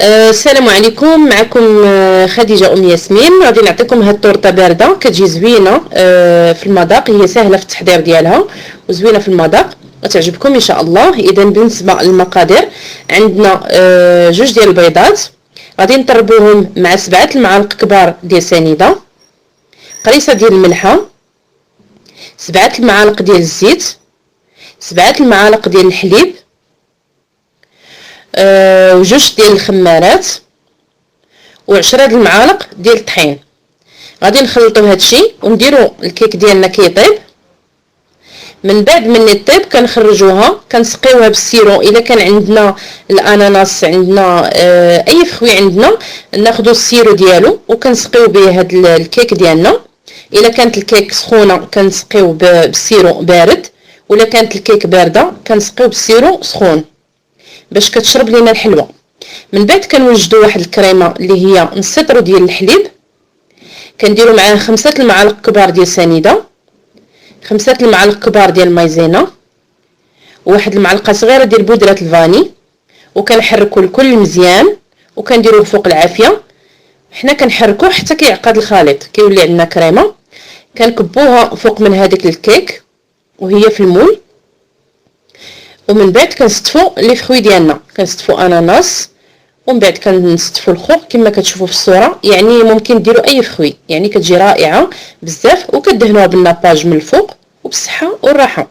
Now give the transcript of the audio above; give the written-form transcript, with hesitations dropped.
السلام عليكم. معكم خديجة أم ياسمين. غادي نعطيكم هاد التورته باردة كتجي زوينة في المذاق. هي سهلة في التحضير ديالها وزوينة في المذاق، غتعجبكم إن شاء الله. إذا بالنسبة للمقادير عندنا جوج ديال البيضات، غادي نطربوهم مع 7 المعالق كبار ديال سنيدة، قريصة ديال الملحة، 7 المعالق ديال الزيت، 7 المعالق ديال الحليب، وجوج ديال الخمارات، و10 د المعالق ديال الطحين. غادي نخلطوا هادشي ونديروا الكيك ديالنا كيطيب. من بعد من يطيب كنخرجوها كنسقيوها بالسيرو. الا كان عندنا الاناناس، عندنا اي فخوي عندنا، ناخذوا السيرو ديالو وكنسقيو به هاد الكيك ديالنا. الا كانت الكيك سخونه كنسقيو بالسيرو بارد، ولا كانت الكيك بارده كنسقيو بالسيرو سخون باش كتشرب لينا الحلوه. من بعد كنوجدوا واحد الكريمه اللي هي نص لتر ديال الحليب، كنديروا معاه 5 المعالق كبار ديال سنيده، 5 المعالق كبار ديال المايزينا، وواحد المعلقه صغيره ديال بودره الفاني، وكنحركوا الكل مزيان وكنديروه فوق العافيه. حنا كنحركوه حتى كيعقد الخليط كيولي عندنا كريمه. كنكبوها فوق من هذيك الكيك وهي في المول. ومن بعد كنستفوا لي فخوي ديالنا، كنستفوا اناناس، ومن بعد كنستفوا الخوخ كما كتشوفوا في الصوره. يعني ممكن ديروا اي فخوي، يعني كتجي رائعه بزاف، وكدهنوها بالناباج من الفوق. وبالصحه والراحه.